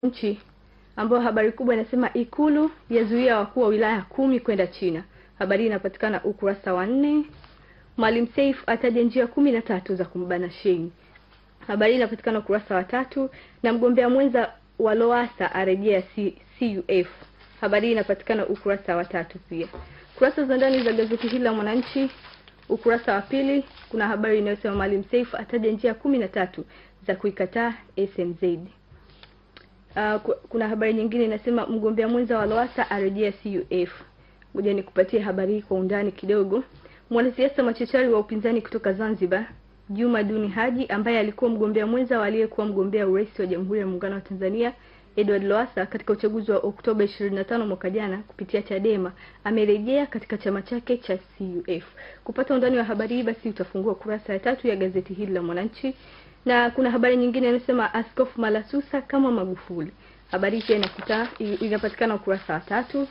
nchi ambao habari kubwa inasema Ikulu yazuia wakuu wa wilaya 10 kwenda China. Habari inapatikana ukurasa wa 4. Maalim Seif ataja njia 13 za kumbana Shein. Habari inapatikana ukurasa wa 3. Na mgombea mwenza wa Lowassa arejea CUF. Habari inapatikana ukurasa wa 3 pia. Kurasa za ndani za gazeti hili la Mwananchi, ukurasa wa 2 kuna habari inayosema Maalim Seif ataja njia 13 za kuikataa SMZ. Kuna habari nyingine inasema mgombea mwenza wa Lowassa arejea CUF. Ngoja nikupatie habari hii kwa undani kidogo. Mwanasiasa machachari wa upinzani kutoka Zanzibar, Juma Duni Haji, ambaye alikuwa mgombea mwenza wa aliyekuwa mgombea urais wa Jamhuri ya Muungano wa Tanzania Edward Lowassa katika uchaguzi wa Oktoba 25 mwaka jana kupitia Chadema, amerejea katika chama chake cha CUF. Kupata undani wa habari hii basi utafungua kurasa ya 3 ya gazeti hili la Mwananchi. Na kuna habari nyingine inasema Askofu Malasusa kama Magufuli. Habari hii inapatikana ukurasa wa 3.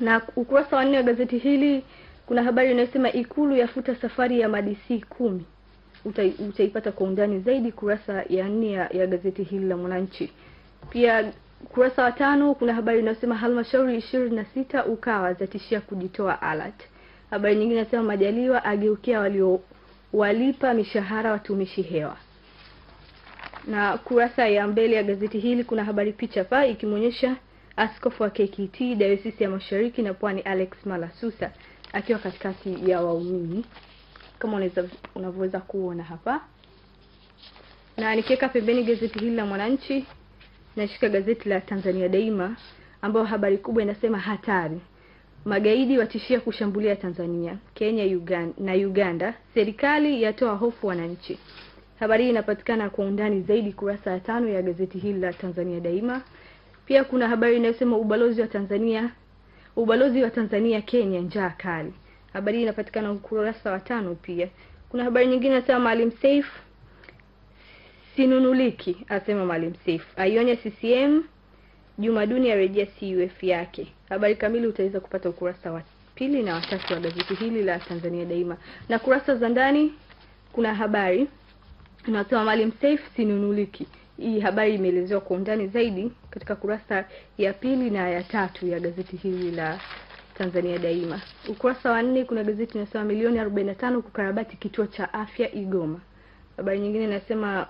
Na ukurasa wa 4 wa gazeti hili kuna habari inayosema Ikulu yafuta safari ya madisi 10. Utaipata kwa undani zaidi kurasa ya 4 ya gazeti hili la Mwananchi. Pia kurasa wa 5 kuna habari inayosema halmashauri 26 Ukawa zatishia kujitoa alert. Habari nyingine inasema Majaliwa ageukia walipa mishahara watumishi hewa. Na kurasa ya mbele ya gazeti hili kuna habari picha pa ikimuonyesha askofu wa KKT Dayosisi ya Mashariki na Pwani Alex Malasusa akiwa katikati ya waumini kama unavyoweza kuona hapa. Na nikiweka pembeni gazeti hili la Mwananchi, nashika gazeti la Tanzania Daima ambao habari kubwa inasema hatari. Magaidi watishia kushambulia Tanzania, Kenya, Uganda. Serikali yatoa hofu wananchi. Habari hii inapatikana kwa undani zaidi kurasa ya 5 ya gazeti hili la Tanzania Daima. Pia kuna habari inayosema ubalozi wa Tanzania Kenya njaa kali. Habari hii inapatikana ukurasa wa 5 pia. Kuna habari nyingine inasema Maalim Seif sinunuliki, asema Maalim Seif. Aionya CCM, Juma Duni arejea CUF yake. Habari kamili utaweza kupata ukurasa wa 2 na wa 3 wa gazeti hili la Tanzania Daima. Na kurasa za ndani kuna habari inasema Maalim Seif sinunuliki. Hii habari imeelezewa kwa undani zaidi katika kurasa ya 2 na ya 3 ya gazeti hili la Tanzania Daima. Ukurasa wa 4 kuna gazeti linasema milioni 45 kukarabati kituo cha afya Igoma. Habari nyingine inasema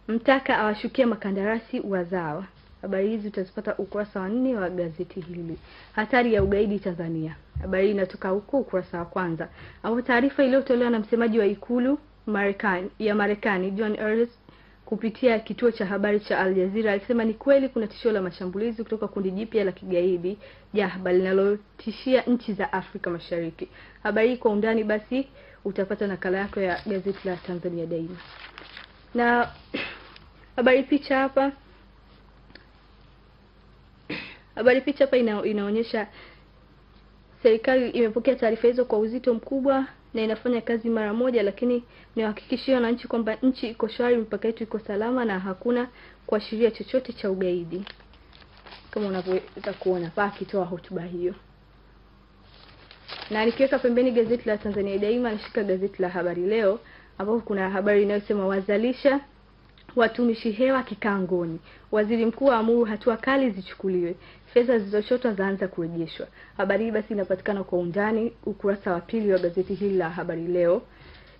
Mtaka awashukia makandarasi wazawa. Habari hizi utazipata ukurasa wa 4 wa gazeti hili. Hatari ya ugaidi Tanzania. Habari inatoka huko ukurasa wa 1. Hapo taarifa iliyotolewa na msemaji wa Ikulu Marekani John Earls kupitia kituo cha habari cha Al Jazeera alisema ni kweli kuna tishio la mashambulizi kutoka kundi jipya la kigaidi Jahba linalotishia nchi za Afrika Mashariki. Habari kwa undani basi utapata nakala yako ya gazeti la Tanzania Daima. Na habari picha hapa inaonyesha serikali imepokea taarifa hizo kwa uzito mkubwa na inafanya kazi mara moja, lakini niwahakikishie wananchi kwamba nchi iko shwari, mpaka yetu iko salama na hakuna kuashiria chochote cha ugaidi. Kama unavyoweza kuona pa akitoa hotuba hiyo. Na nikiweka pembeni gazeti la Tanzania Daima, nishika gazeti la Habari Leo ambapo kuna habari inayosema wazalisha watumishi hewa kikangoni. Waziri Mkuu aamuru hatua kali zichukuliwe. Fedha zilizochotwa zaanza kurejeshwa. Habari hii basi inapatikana kwa undani ukurasa wa 2 wa gazeti hili la Habari Leo.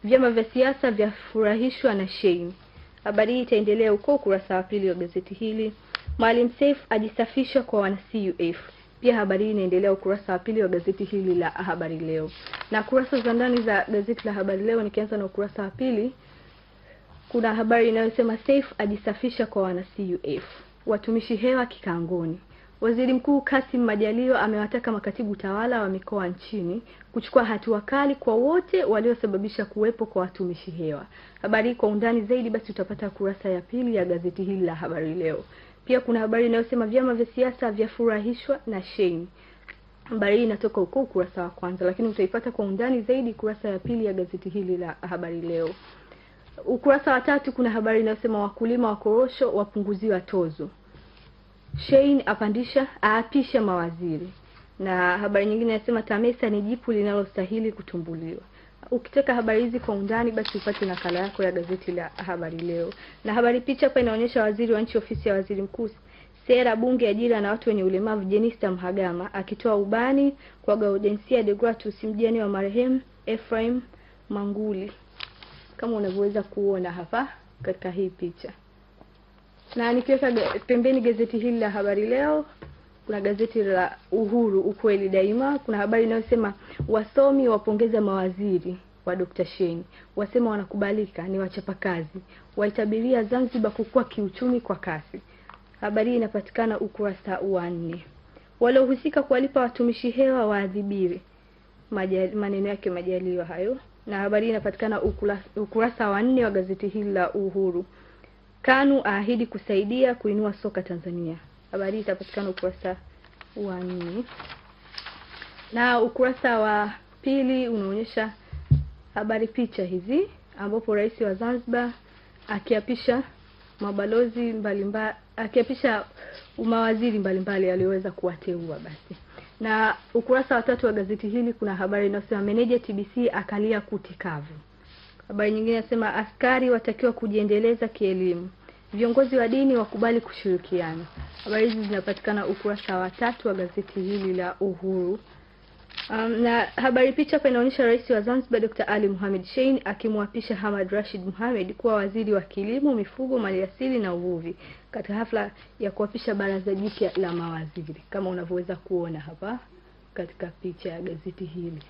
Vyama vya siasa vyafurahishwa na Shein. Habari hii itaendelea huko ukurasa wa 2 wa gazeti hili. Maalim Seif ajisafisha kwa wana CUF. Pia habari hii inaendelea ukurasa wa 2 wa gazeti hili la Habari Leo. Na kurasa za ndani za gazeti la Habari Leo, nikianza na ukurasa wa 2, kuna habari inayosema Seif ajisafisha kwa wana CUF. Watumishi hewa kikangoni. Waziri Mkuu Kassim Majaliwa amewataka makatibu tawala wa mikoa nchini kuchukua hatua kali kwa wote waliosababisha kuwepo kwa watumishi hewa. Habari kwa undani zaidi basi utapata kurasa ya 2 ya gazeti hili la Habari Leo. Pia kuna habari inayosema vyama vya siasa vyafurahishwa na Shein. Habari hii inatoka huko ukurasa wa 1, lakini utaipata kwa undani zaidi kurasa ya 2 ya gazeti hili la Habari Leo. Ukurasa wa 3 kuna habari inayosema wakulima wa korosho wapunguziwa tozo. Shein aapisha mawaziri. Na habari nyingine inasema TAMESA ni jipu linalostahili kutumbuliwa. ukitaka habari hizi kwa undani basi upate nakala yako ya gazeti la Habari Leo. Na habari picha hapa inaonyesha waziri wa nchi ofisi ya waziri mkuu, sera, bunge, ajira na watu wenye ulemavu, Jenista Mhagama akitoa ubani kwa Gaudensia Deogratus, mjane wa marehemu Ephraim Manguli, kama unavyoweza kuona hapa katika hii picha. Na nikiweka pembeni gazeti hili la Habari Leo, kuna gazeti la Uhuru, ukweli daima. Kuna habari inayosema wasomi wapongeza mawaziri wa Dr. Shein, wasema wanakubalika, ni wachapakazi, waitabiria Zanzibar kukua kiuchumi kwa kasi. Habari inapatikana ukurasa wa 4. Waliohusika kuwalipa watumishi hewa waadhibiwe, maneno yake Majaliwa hayo. Na habari inapatikana ukurasa wa 4 wa gazeti hili la Uhuru. Kanu ahidi kusaidia kuinua soka Tanzania. Habari itapatikana ukurasa wa 4. Na ukurasa wa 2 unaonyesha habari picha hizi, ambapo rais wa Zanzibar akiapisha mabalozi mbalimbali, akiapisha mawaziri mbalimbali alioweza kuwateua basi. Na ukurasa wa 3 wa gazeti hili kuna habari inayosema meneja TBC akalia kutikavu. Habari nyingine inasema askari watakiwa kujiendeleza kielimu, viongozi wa dini wakubali kushirikiana. Habari hizi zinapatikana ukurasa wa 3 wa gazeti hili la Uhuru. Na habari picha hapa inaonyesha rais wa Zanzibar Dr. Ali Mohamed Shein akimwapisha Hamad Rashid Mohamed kuwa waziri wa kilimo, mifugo, maliasili na uvuvi katika hafla ya kuapisha baraza jipya la mawaziri, kama unavyoweza kuona hapa katika picha ya gazeti hili.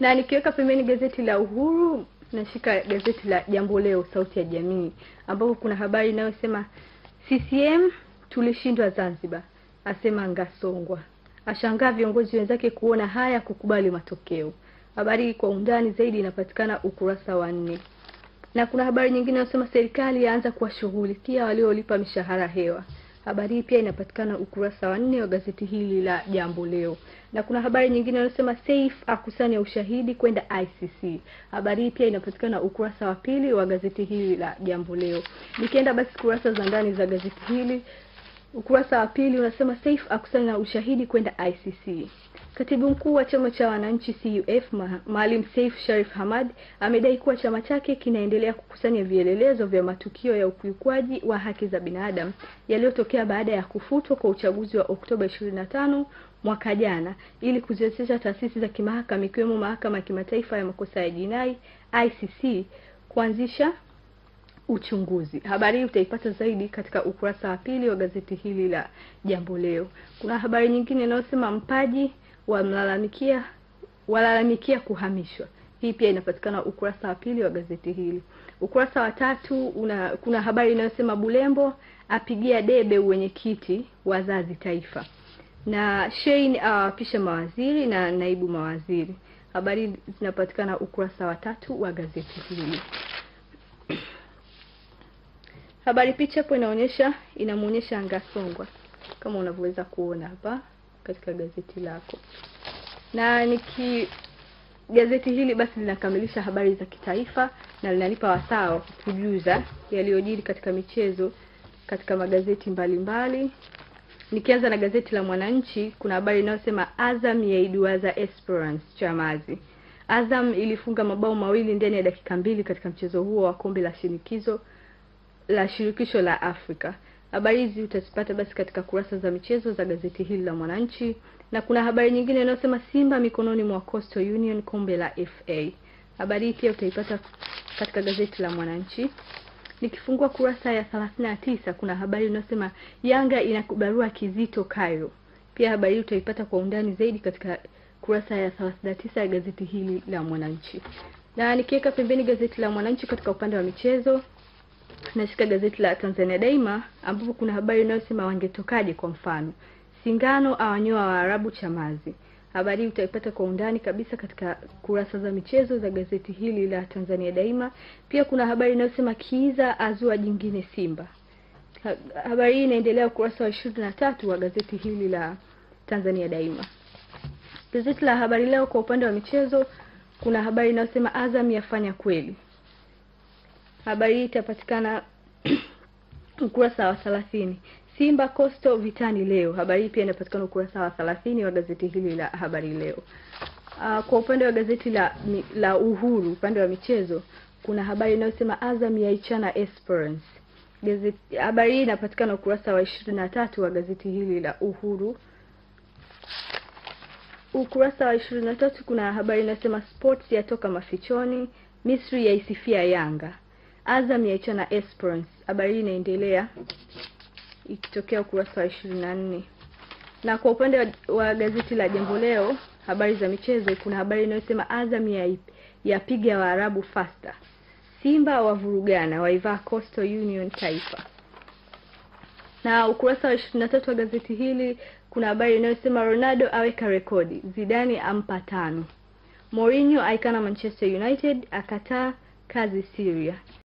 Na nikiweka pembeni gazeti la Uhuru, nashika gazeti la Jambo Leo, sauti ya jamii, ambapo kuna habari inayosema CCM tulishindwa Zanzibar, asema Ngasongwa, ashangaa viongozi wenzake kuona haya kukubali matokeo. Habari kwa undani zaidi inapatikana ukurasa wa 4. Na kuna habari nyingine inayosema serikali yaanza kuwashughulikia waliolipa mishahara hewa. Habari hii pia inapatikana ukurasa wa 4 wa gazeti hili la Jambo Leo. Na kuna habari nyingine inayosema Saif akusanya ushahidi kwenda ICC. Habari hii pia inapatikana ukurasa wa 2 wa gazeti hili la Jambo Leo. Nikienda basi kurasa za ndani za gazeti hili, ukurasa wa 2 unasema Saif akusanya ushahidi kwenda ICC. Katibu mkuu wa chama cha wananchi CUF Maalim Seif Sharif Hamad amedai kuwa chama chake kinaendelea kukusanya vielelezo vya matukio ya ukiukwaji wa haki za binadamu yaliyotokea baada ya kufutwa kwa uchaguzi wa Oktoba 25 mwaka jana, ili kuziwezesha taasisi za kimahakama ikiwemo mahakama ya kimataifa ya makosa ya jinai ICC kuanzisha uchunguzi. Habari hii utaipata zaidi katika ukurasa wa 2 wa gazeti hili la Jambo Leo. Kuna habari nyingine inayosema mpaji walalamikia kuhamishwa. Hii pia inapatikana ukurasa wa 2 wa gazeti hili. Ukurasa wa 3 kuna habari inayosema Bulembo apigia debe uwenyekiti wazazi taifa, na Shein awapisha mawaziri na naibu mawaziri. Habari zinapatikana ukurasa wa 3 wa gazeti hili. Habari picha hapo inamuonyesha Ngasongwa, kama unavyoweza kuona hapa katika gazeti lako. Na gazeti hili basi linakamilisha habari za kitaifa na linanipa wasaa wa kujuza yaliyojiri katika michezo katika magazeti mbalimbali. Nikianza na gazeti la Mwananchi, kuna habari inayosema Azam yaiduaza Esperance Chamazi. Azam ilifunga mabao mawili ndani ya dakika 2 katika mchezo huo wa kombe la shirikisho la Afrika. Habari hizi utazipata basi katika kurasa za michezo za gazeti hili la Mwananchi. Na kuna habari nyingine inayosema Simba mikononi mwa Coastal Union kombe la FA. Habari hii pia utaipata katika gazeti la Mwananchi. Nikifungua kurasa ya 39 kuna habari inayosema Yanga inakubarua Kizito Cairo. Pia habari hii utaipata kwa undani zaidi katika kurasa ya 39 ya gazeti hili la Mwananchi. Na nikiweka pembeni gazeti la Mwananchi katika upande wa michezo, nashika gazeti la Tanzania Daima, ambapo kuna habari inayosema wangetokaje kwa mfano Singano awanyoa Waarabu Chamazi. Habari utaipata kwa undani kabisa katika kurasa za michezo za gazeti hili la Tanzania Daima. Pia kuna habari inayosema Kiiza azua jingine Simba. Habari hii inaendelea ukurasa wa 23 wa gazeti hili la Tanzania Daima. Gazeti la Habari Leo kwa upande wa michezo kuna habari inayosema Azam yafanya kweli. Habari hii itapatikana ukurasa wa 30. Simba Coastal vitani leo. Habari hii pia inapatikana ukurasa wa 30 wa gazeti hili la Habari Leo. Kwa upande wa gazeti la Uhuru, upande wa michezo, kuna habari inayosema Azam yaichana Esperance. Habari hii inapatikana ukurasa wa 23 wa gazeti hili la Uhuru. Ukurasa wa 23 kuna habari inayosema Sports yatoka mafichoni, Misri yaisifia Yanga. Azam yaichana Esperance. Habari hii inaendelea ikitokea ukurasa wa 24. Na kwa upande wa gazeti la Jambo Leo, habari za michezo, kuna habari inayosema Azam yapiga Waarabu faster. Simba wavurugana waivaa Coastal Union Taifa. Na ukurasa wa 23 wa gazeti hili kuna habari inayosema Ronaldo aweka rekodi, Zidane ampa 5. Mourinho aikana Manchester United, akataa kazi Syria.